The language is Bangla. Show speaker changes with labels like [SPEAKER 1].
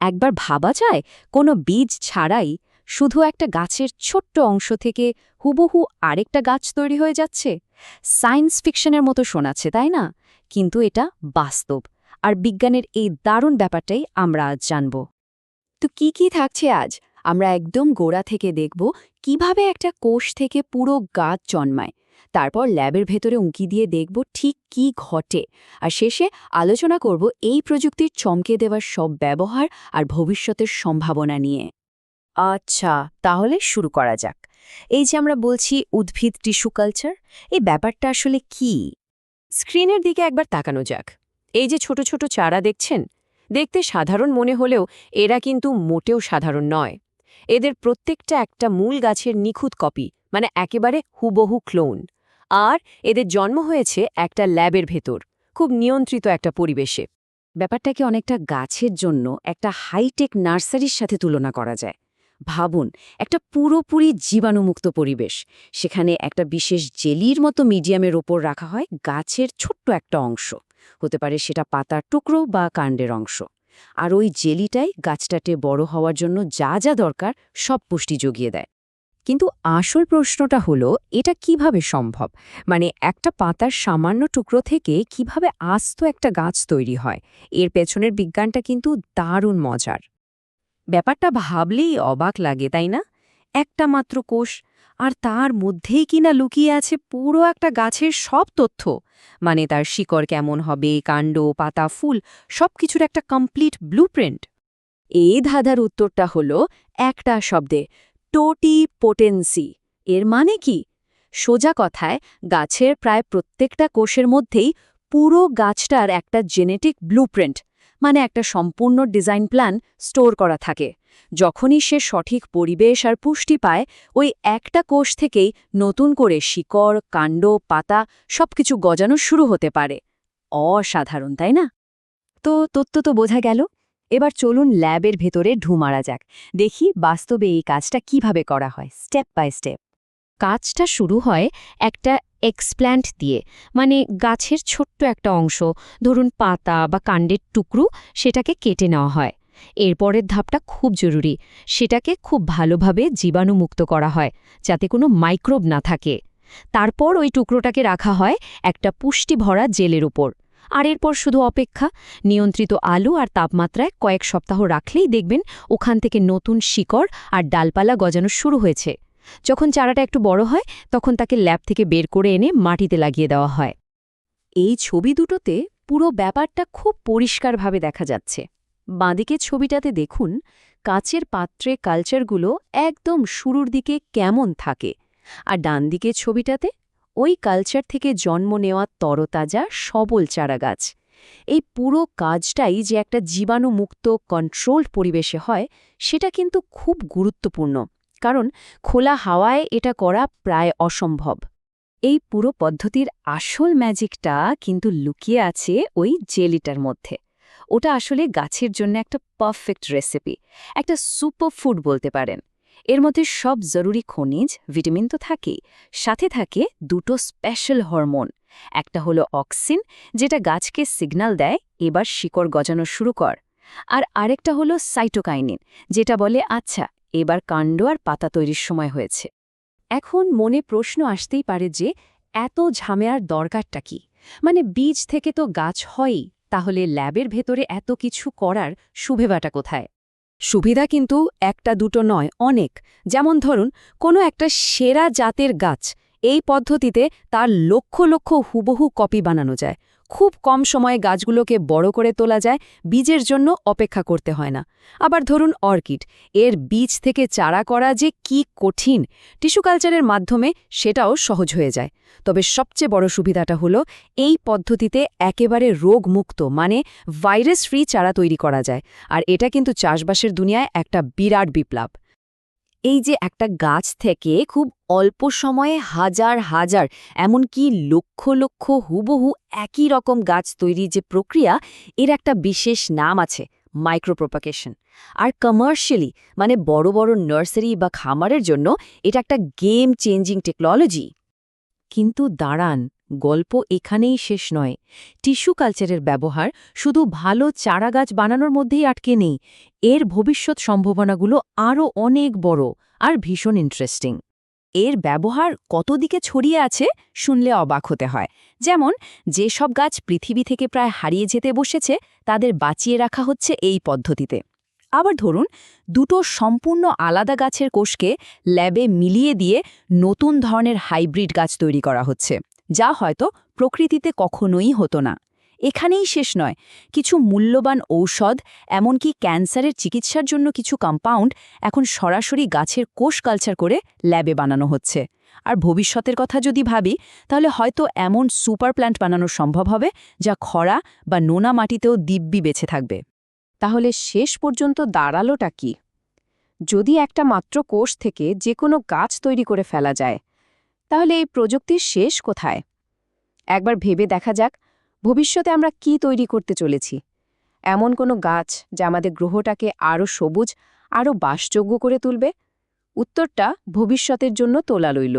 [SPEAKER 1] একবার ভাবা যায় কোনো বীজ ছাড়াই শুধু একটা গাছের ছোট্ট অংশ থেকে হুবহু আরেকটা গাছ তৈরি হয়ে যাচ্ছে। সায়েন্স ফিকশনের মতো শোনাচ্ছে, তাই না? কিন্তু এটা বাস্তব। আর বিজ্ঞানের এই দারুণ ব্যাপারটাই আমরা আজ জানব। তো কি থাকছে আজ? আমরা একদম গোড়া থেকে দেখব কিভাবে একটা কোষ থেকে পুরো গাছ জন্মায়, তারপর ল্যাবের ভেতরে উঁকি দিয়ে দেখব ঠিক কি ঘটে, আর শেষে আলোচনা করব এই প্রযুক্তির চমকে দেওয়ার সব ব্যবহার আর ভবিষ্যতের সম্ভাবনা নিয়ে। আচ্ছা, তাহলে শুরু করা যাক। এই যে আমরা বলছি উদ্ভিদ টিস্যু কালচার, এই ব্যাপারটা আসলে কি? স্ক্রিনের দিকে একবার তাকানো যাক। এই যে ছোট ছোট চারা দেখছেন, দেখতে সাধারণ মনে হলেও এরা কিন্তু মোটেও সাধারণ নয়। এদের প্রত্যেকটা একটা মূল গাছের নিখুঁত কপি, মানে একেবারে হুবহু ক্লোন। আর এদের জন্ম হয়েছে একটা ল্যাবের ভেতর, খুব নিয়ন্ত্রিত একটা পরিবেশে। ব্যাপারটাকে অনেকটা গাছের জন্য একটা হাইটেক নার্সারির সাথে তুলনা করা যায়। ভাবুন, একটা পুরোপুরি জীবাণুমুক্ত পরিবেশ, সেখানে একটা বিশেষ জেলির মতো মিডিয়ামের ওপর রাখা হয় গাছের ছোট্ট একটা অংশ, হতে পারে সেটা পাতার টুকরো বা কাণ্ডের অংশ। আর ওই জেলিটাই গাছটাতে বড় হওয়ার জন্য যা যা দরকার সব পুষ্টি জুগিয়ে দেয়। কিন্তু আসল প্রশ্নটা হলো, এটা কিভাবে সম্ভব? মানে একটা পাতার সামান্য টুকরো থেকে কিভাবে আস্ত একটা গাছ তৈরি হয়? এর পেছনের বিজ্ঞানটা কিন্তু দারুণ মজার। ব্যাপারটা ভাবলেই অবাক লাগে, তাই না? একটা মাত্র কোষ, আর তার মধ্যেই কিনা লুকিয়ে আছে পুরো একটা গাছের সব তথ্য। মানে তার শিকড় কেমন হবে, কাণ্ড, পাতা, ফুল, সবকিছুর একটা কমপ্লিট ব্লুপ্রিন্ট। এই ধাঁধার উত্তরটা হলো একটা শব্দে, টোটিপোটেন্সি। এর মানে কি? সোজা কথায়, গাছের প্রায় প্রত্যেকটা কোষের মধ্যেই পুরো গাছটার একটা জেনেটিক ব্লুপ্রিন্ট, মানে একটা সম্পূর্ণ ডিজাইন প্ল্যান স্টোর করা থাকে। যখনই সে সঠিক পরিবেশ আর পুষ্টি পায়, ওই একটা কোষ থেকেই নতুন করে শিকড়, কাণ্ড, পাতা সবকিছু গজানো শুরু হতে পারে। অসাধারণ, তাই না? তো তথ্য তো বোঝা গেল। এবার চলুন ল্যাবের ভেতরে ঢু মারা যাক, দেখি বাস্তবে এই কাজটা কিভাবে করা হয়, স্টেপ বাই স্টেপ। কাজটা শুরু হয় একটা এক্সপ্ল্যান্ট দিয়ে, মানে গাছের ছোট্ট একটা অংশ, ধরুন পাতা বা কাণ্ডের টুকরো, সেটাকে কেটে নেওয়া হয়। এরপরের ধাপটা খুব জরুরি, সেটাকে খুব ভালোভাবে জীবাণুমুক্ত করা হয়, যাতে কোনো মাইক্রোব না থাকে। তারপর ওই টুকরোটাকে রাখা হয় একটা পুষ্টি ভরা জেলের উপর। আর এরপর শুধু অপেক্ষা, নিয়ন্ত্রিত আলো আর তাপমাত্রায় কয়েক সপ্তাহ রাখলেই দেখবেন ওখান থেকে নতুন শিকড় আর ডালপালা গজানো শুরু হয়েছে। যখন চারাটা একটু বড় হয়, তখন তাকে ল্যাব থেকে বের করে এনে মাটিতে লাগিয়ে দেওয়া হয়। এই ছবি দুটোতে পুরো ব্যাপারটা খুব পরিষ্কারভাবে দেখা যাচ্ছে। বাঁদিকের ছবিটাতে দেখুন, কাচের পাত্রে কালচারগুলো একদম শুরুর দিকে কেমন থাকে, আর ডান দিকের ছবিটাতে ওই কালচার থেকে জন্ম নেওয়া তরতাজা সবল চারাগাছ। এই পুরো কাজটাই যে একটা জীবাণুমুক্ত কন্ট্রোলড পরিবেশে হয়, সেটা কিন্তু খুব গুরুত্বপূর্ণ, কারণ খোলা হাওয়ায় এটা করা প্রায় অসম্ভব। এই পুরো পদ্ধতির আসল ম্যাজিকটা কিন্তু লুকিয়ে আছে ওই জেলিটার মধ্যে। ওটা আসলে গাছের জন্য একটা পারফেক্ট রেসিপি, একটা সুপারফুড বলতে পারেন। এর মধ্যে সব জরুরি খনিজ, ভিটামিন তো থাকেই, সাথে থাকে দুটো স্পেশাল হরমোন। একটা হলো অক্সিন, যেটা গাছকে সিগন্যাল দেয় এবার শিকড় গজানো শুরু কর। আর আরেকটা হলো সাইটোকাইনিন, যেটা বলে আচ্ছা, এবার কাণ্ড আর পাতা তৈরির সময় হয়েছে। এখন মনে প্রশ্ন আসতেই পারে যে এত ঝামেলার দরকারটা কি? মানে বীজ থেকে তো গাছ হয়ই, তাহলে ল্যাবের ভেতরে এত কিছু করার সুবিধাটা কোথায়? সুবিধা কিন্তু একটা দুটো নয়, অনেক। যেমন ধরুন, কোনো একটা সেরা জাতের গাছ, এই পদ্ধতিতে তার লক্ষ লক্ষ হুবহু কপি বানানো যায়। খুব কম সময়ে গাছগুলোকে বড় করে তোলা যায়, বীজের জন্য অপেক্ষা করতে হয় না। আবার ধরুন অর্কিড, এর বীজ থেকে চারা করা যে কি কঠিন, টিস্যু কালচারের মাধ্যমে সেটাও সহজ হয়ে যায়। তবে সবচেয়ে বড় সুবিধাটা হলো, এই পদ্ধতিতে একেবারে রোগমুক্ত, মানে ভাইরাস ফ্রি চারা তৈরি করা যায়। আর এটা কিন্তু চাষবাসের দুনিয়ায় একটা বিরাট বিপ্লব। এই যে একটা গাছ থেকে খুব অল্প সময়ে হাজার হাজার, এমনকি লক্ষ লক্ষ হুবহু একই রকম গাছ তৈরি যে প্রক্রিয়া, এর একটা বিশেষ নাম আছে, মাইক্রোপ্রোপাগেশন। আর কমার্শিয়ালি, মানে বড় বড় নার্সারি বা খামারের জন্য এটা একটা গেম চেঞ্জিং টেকনোলজি। কিন্তু দাঁড়ান, গল্প এখানেই শেষ নয়। টিস্যু কালচারের ব্যবহার শুধু ভালো চারাগাছ বানানোর মধ্যেই আটকে নেই, এর ভবিষ্যৎ সম্ভাবনাগুলো আরও অনেক বড় আর ভীষণ ইন্টারেস্টিং। এর ব্যবহার কত দিকে ছড়িয়ে আছে শুনলে অবাক হতে হয়। যেমন যেসব গাছ পৃথিবী থেকে প্রায় হারিয়ে যেতে বসেছে তাদের বাঁচিয়ে রাখা হচ্ছে এই পদ্ধতিতে। আবার ধরুন দুটো সম্পূর্ণ আলাদা গাছের কোষকে ল্যাবে মিলিয়ে দিয়ে নতুন ধরনের হাইব্রিড গাছ তৈরি করা হচ্ছে, যা হয়তো প্রকৃতিতে কখনোই হতো না। এখানেই শেষ নয়, কিছু মূল্যবান ঔষধ, এমনকি ক্যান্সারের চিকিৎসার জন্য কিছু কম্পাউন্ড এখন সরাসরি গাছের কোষ কালচার করে ল্যাবে বানানো হচ্ছে। আর ভবিষ্যতের কথা যদি ভাবি, তাহলে হয়তো এমন সুপার প্ল্যান্ট বানানো সম্ভব হবে যা খরা বা নোনা মাটিতেও দিব্যি বেঁচে থাকবে। তাহলে শেষ পর্যন্ত দাঁড়ালোটা কি? যদি একটা মাত্র কোষ থেকে যে কোনো গাছ তৈরি করে ফেলা যায়, তাহলে এই প্রযুক্তির শেষ কোথায়? একবার ভেবে দেখা যাক, ভবিষ্যতে আমরা কি তৈরি করতে চলেছি। এমন কোনো গাছ যা আমাদের গ্রহটাকে আরও সবুজ, আরও বাসযোগ্য করে তুলবে? উত্তরটা ভবিষ্যতের জন্য তোলা রইল।